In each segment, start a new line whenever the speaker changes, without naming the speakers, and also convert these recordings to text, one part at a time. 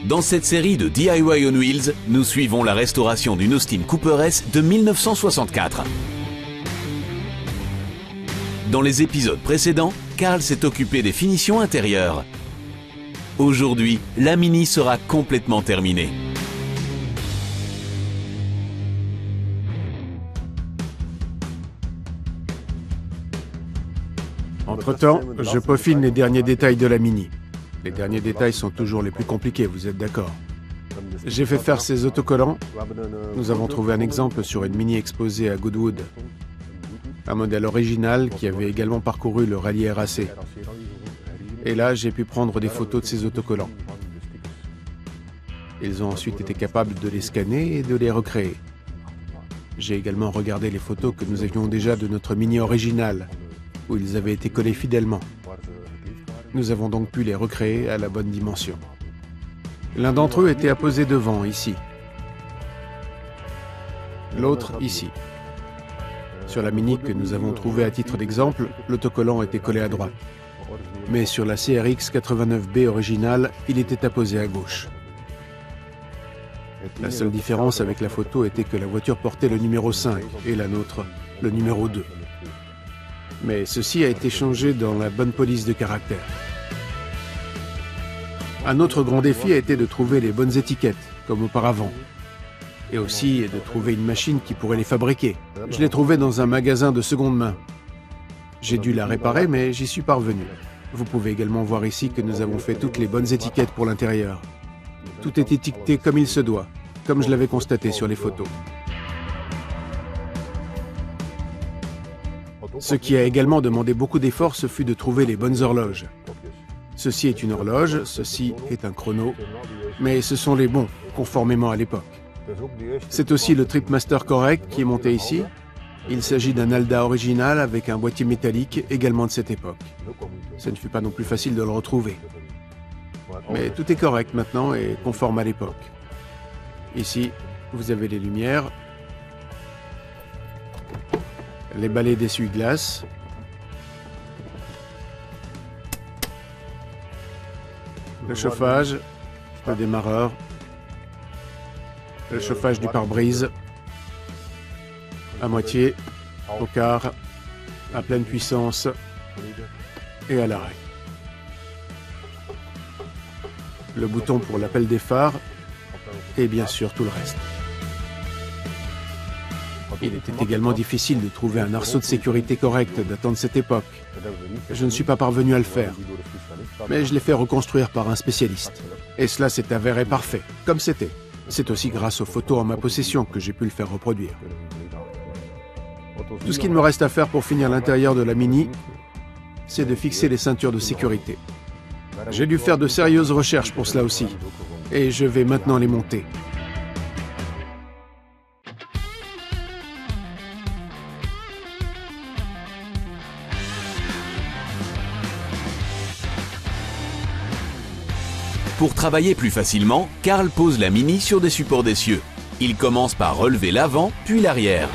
Dans cette série de DIY on Wheels, nous suivons la restauration d'une Austin Cooper S de 1964. Dans les épisodes précédents, Carl s'est occupé des finitions intérieures. Aujourd'hui, la Mini sera complètement terminée.
Entre-temps, je peaufine les derniers détails de la Mini. Les derniers détails sont toujours les plus compliqués, vous êtes d'accord? J'ai fait faire ces autocollants. Nous avons trouvé un exemple sur une Mini exposée à Goodwood. Un modèle original qui avait également parcouru le rallye RAC. Et là, j'ai pu prendre des photos de ces autocollants. Ils ont ensuite été capables de les scanner et de les recréer. J'ai également regardé les photos que nous avions déjà de notre Mini originale, où ils avaient été collés fidèlement. Nous avons donc pu les recréer à la bonne dimension. L'un d'entre eux était apposé devant, ici. L'autre, ici. Sur la Mini que nous avons trouvée à titre d'exemple, l'autocollant était collé à droite. Mais sur la CRX 89B originale, il était apposé à gauche. La seule différence avec la photo était que la voiture portait le numéro 5 et la nôtre, le numéro 2. Mais ceci a été changé dans la bonne police de caractère. Un autre grand défi a été de trouver les bonnes étiquettes, comme auparavant. Et aussi de trouver une machine qui pourrait les fabriquer. Je l'ai trouvée dans un magasin de seconde main. J'ai dû la réparer, mais j'y suis parvenu. Vous pouvez également voir ici que nous avons fait toutes les bonnes étiquettes pour l'intérieur. Tout est étiqueté comme il se doit, comme je l'avais constaté sur les photos. Ce qui a également demandé beaucoup d'efforts, ce fut de trouver les bonnes horloges. Ceci est une horloge, ceci est un chrono, mais ce sont les bons, conformément à l'époque. C'est aussi le Tripmaster correct qui est monté ici. Il s'agit d'un Alda original avec un boîtier métallique également de cette époque. Ce ne fut pas non plus facile de le retrouver. Mais tout est correct maintenant et conforme à l'époque. Ici, vous avez les lumières, les balais d'essuie-glace, le chauffage, le démarreur, le chauffage du pare-brise, à moitié, au quart, à pleine puissance et à l'arrêt. Le bouton pour l'appel des phares et bien sûr tout le reste. Il était également difficile de trouver un arceau de sécurité correct datant de cette époque. Je ne suis pas parvenu à le faire, mais je l'ai fait reconstruire par un spécialiste. Et cela s'est avéré parfait, comme c'était. C'est aussi grâce aux photos en ma possession que j'ai pu le faire reproduire. Tout ce qu'il me reste à faire pour finir l'intérieur de la Mini, c'est de fixer les ceintures de sécurité. J'ai dû faire de sérieuses recherches pour cela aussi, et je vais maintenant les monter.
Pour travailler plus facilement, Carl pose la Mini sur des supports d'essieu. Il commence par relever l'avant, puis l'arrière.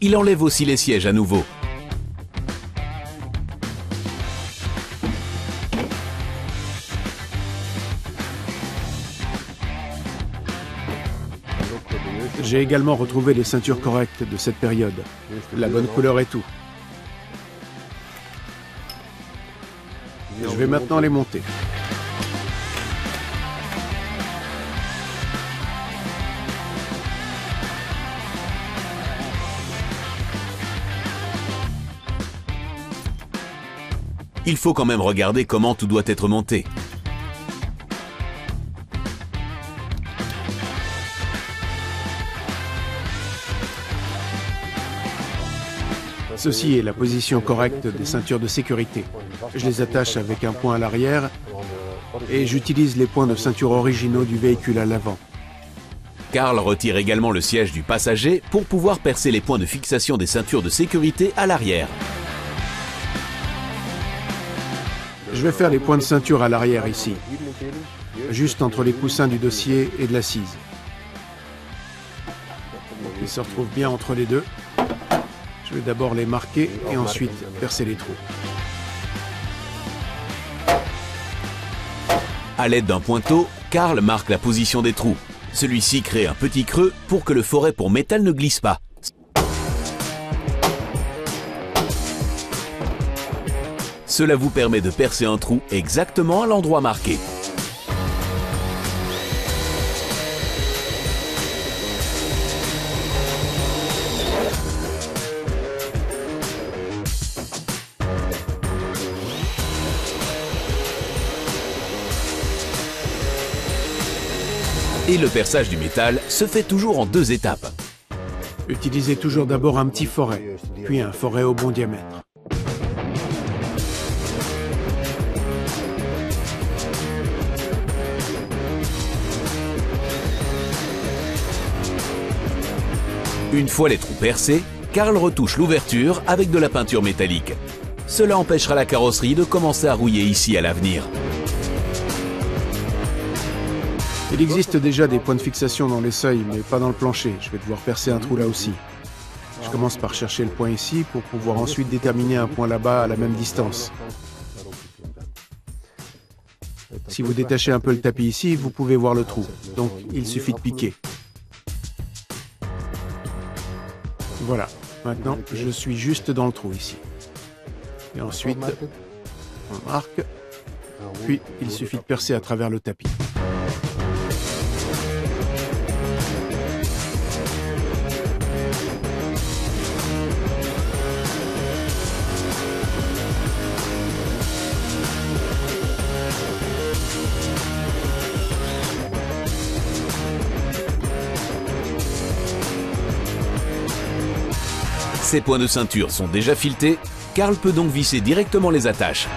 Il enlève aussi les sièges à nouveau.
J'ai également retrouvé les ceintures correctes de cette période, la bonne couleur et tout. Je vais maintenant les monter.
Il faut quand même regarder comment tout doit être monté.
Ceci est la position correcte des ceintures de sécurité. Je les attache avec un point à l'arrière et j'utilise les points de ceinture originaux du véhicule à l'avant.
Carl retire également le siège du passager pour pouvoir percer les points de fixation des ceintures de sécurité à l'arrière.
Je vais faire les points de ceinture à l'arrière ici, juste entre les coussins du dossier et de l'assise. Ils se retrouvent bien entre les deux. Je vais d'abord les marquer et ensuite percer les trous.
À l'aide d'un pointeau, Karl marque la position des trous. Celui-ci crée un petit creux pour que le forêt pour métal ne glisse pas. Cela vous permet de percer un trou exactement à l'endroit marqué. Et le perçage du métal se fait toujours en 2 étapes.
Utilisez toujours d'abord un petit forêt, puis un forêt au bon diamètre.
Une fois les trous percés, Karl retouche l'ouverture avec de la peinture métallique. Cela empêchera la carrosserie de commencer à rouiller ici à l'avenir.
Il existe déjà des points de fixation dans les seuils, mais pas dans le plancher. Je vais devoir percer un trou là aussi. Je commence par chercher le point ici pour pouvoir ensuite déterminer un point là-bas à la même distance. Si vous détachez un peu le tapis ici, vous pouvez voir le trou. Donc il suffit de piquer. Voilà, maintenant je suis juste dans le trou ici. Et ensuite, on marque, puis il suffit de percer à travers le tapis.
Ces points de ceinture sont déjà filetés, Karl peut donc visser directement les attaches.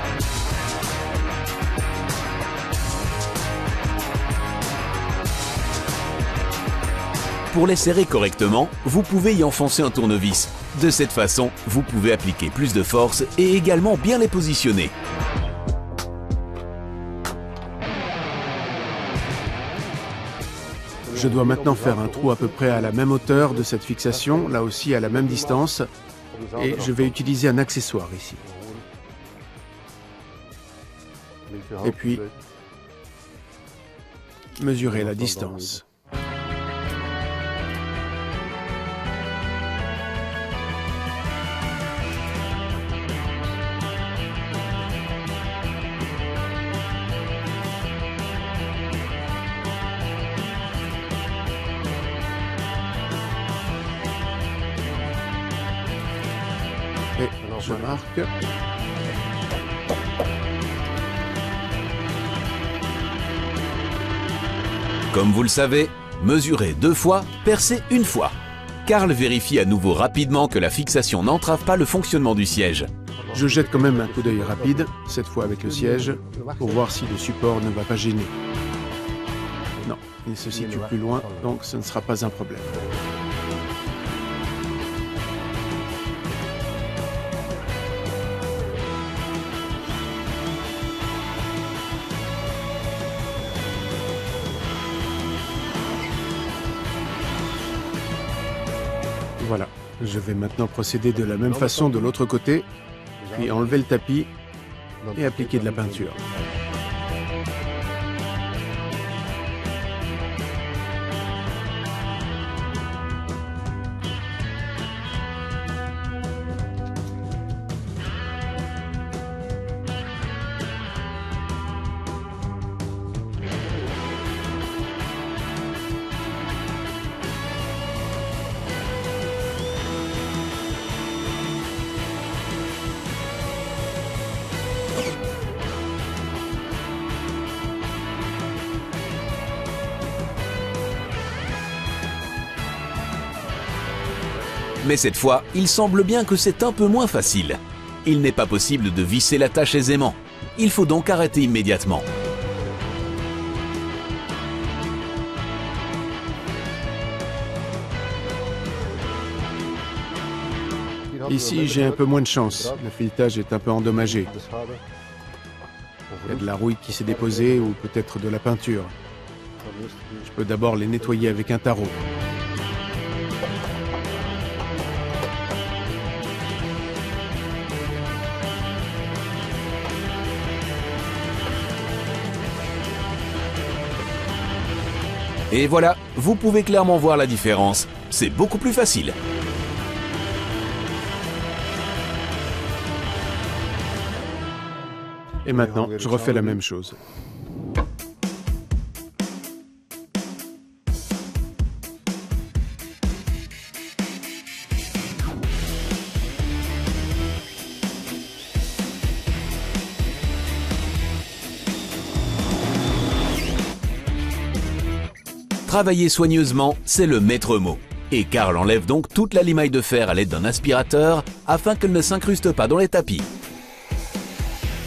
Pour les serrer correctement, vous pouvez y enfoncer un tournevis. De cette façon, vous pouvez appliquer plus de force et également bien les positionner.
Je dois maintenant faire un trou à peu près à la même hauteur de cette fixation, là aussi à la même distance, et je vais utiliser un accessoire ici. Et puis, mesurer la distance. Et je marque.
Comme vous le savez, mesurer 2 fois, percer 1 fois. Karl vérifie à nouveau rapidement que la fixation n'entrave pas le fonctionnement du siège.
Je jette quand même un coup d'œil rapide, cette fois avec le siège, pour voir si le support ne va pas gêner. Non, il se situe plus loin, donc ce ne sera pas un problème. Voilà, je vais maintenant procéder de la même façon de l'autre côté, puis enlever le tapis et appliquer de la peinture.
Mais cette fois, il semble bien que c'est un peu moins facile. Il n'est pas possible de visser l'attache aisément. Il faut donc arrêter immédiatement.
Ici, j'ai un peu moins de chance. Le filetage est un peu endommagé. Il y a de la rouille qui s'est déposée ou peut-être de la peinture. Je peux d'abord les nettoyer avec un tarot.
Et voilà, vous pouvez clairement voir la différence. C'est beaucoup plus facile.
Et maintenant, je refais la même chose.
Travailler soigneusement, c'est le maître mot. Et Karl enlève donc toute la limaille de fer à l'aide d'un aspirateur afin qu'elle ne s'incruste pas dans les tapis.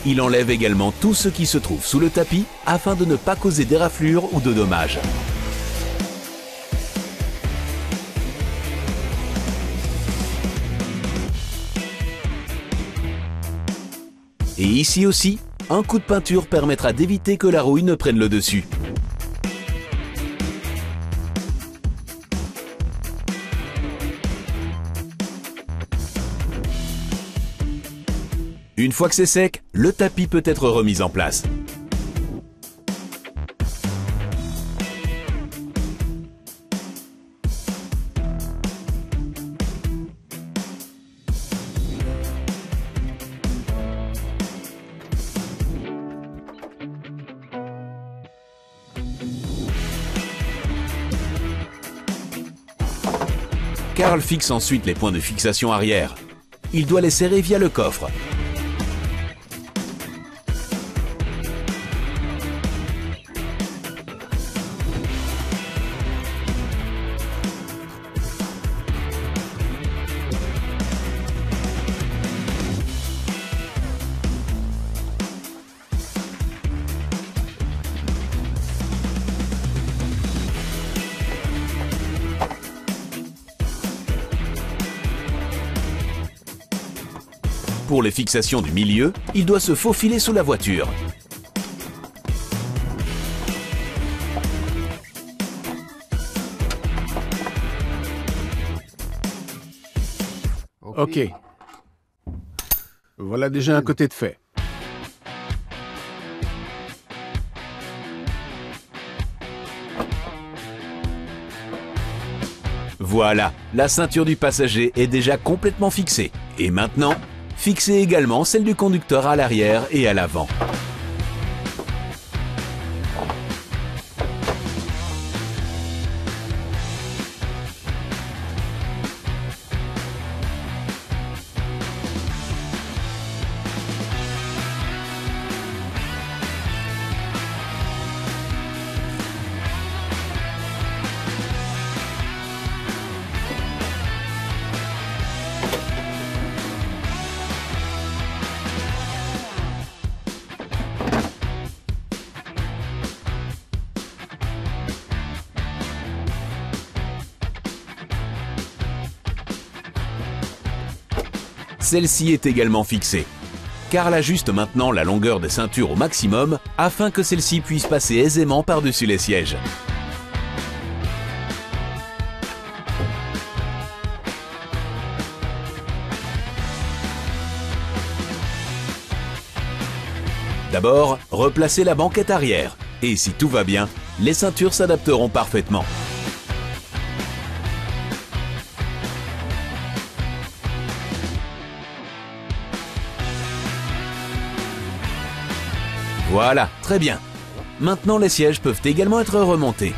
Il enlève également tout ce qui se trouve sous le tapis afin de ne pas causer d'éraflures ou de dommages. Et ici aussi, un coup de peinture permettra d'éviter que la rouille ne prenne le dessus. Une fois que c'est sec, le tapis peut être remis en place. Karl fixe ensuite les points de fixation arrière. Il doit les serrer via le coffre. Pour les fixations du milieu, il doit se faufiler sous la voiture.
Ok. Voilà déjà un côté de fait.
Voilà, la ceinture du passager est déjà complètement fixée. Et maintenant, fixez également celle du conducteur à l'arrière et à l'avant. Celle-ci est également fixée. Karl ajuste maintenant la longueur des ceintures au maximum afin que celle-ci puisse passer aisément par-dessus les sièges. D'abord, replacez la banquette arrière. Et si tout va bien, les ceintures s'adapteront parfaitement. Voilà, très bien. Maintenant, les sièges peuvent également être remontés.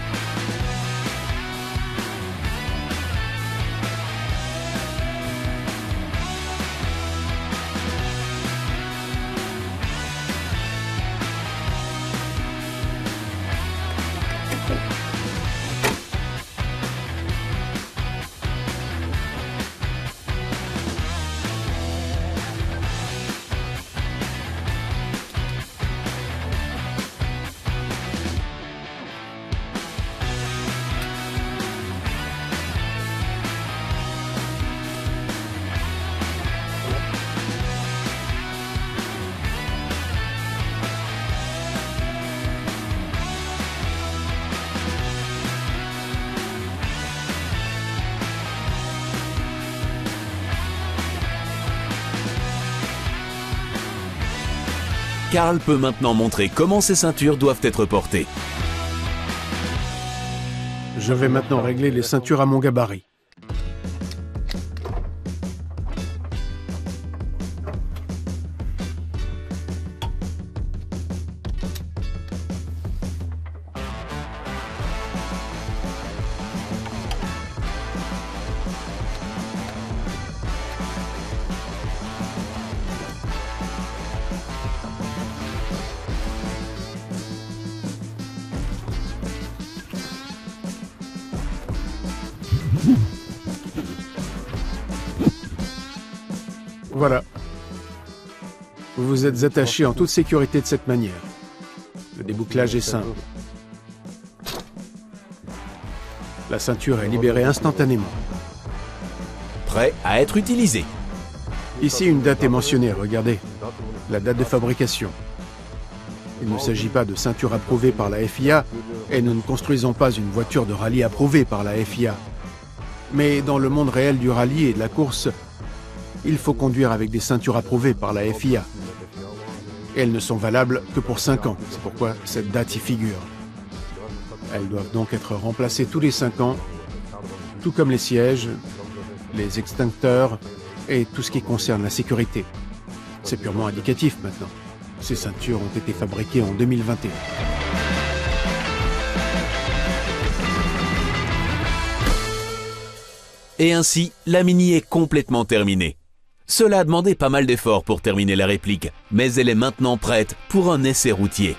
Karl peut maintenant montrer comment ces ceintures doivent être portées.
Je vais maintenant régler les ceintures à mon gabarit. Voilà. Vous vous êtes attaché en toute sécurité de cette manière. Le débouclage est simple. La ceinture est libérée instantanément.
Prêt à être utilisé.
Ici, une date est mentionnée, regardez. La date de fabrication. Il ne s'agit pas de ceinture approuvée par la FIA et nous ne construisons pas une voiture de rallye approuvée par la FIA. Mais dans le monde réel du rallye et de la course, il faut conduire avec des ceintures approuvées par la FIA. Elles ne sont valables que pour 5 ans, c'est pourquoi cette date y figure. Elles doivent donc être remplacées tous les 5 ans, tout comme les sièges, les extincteurs et tout ce qui concerne la sécurité. C'est purement indicatif maintenant. Ces ceintures ont été fabriquées en 2021.
Et ainsi, la Mini est complètement terminée. Cela a demandé pas mal d'efforts pour terminer la réplique, mais elle est maintenant prête pour un essai routier.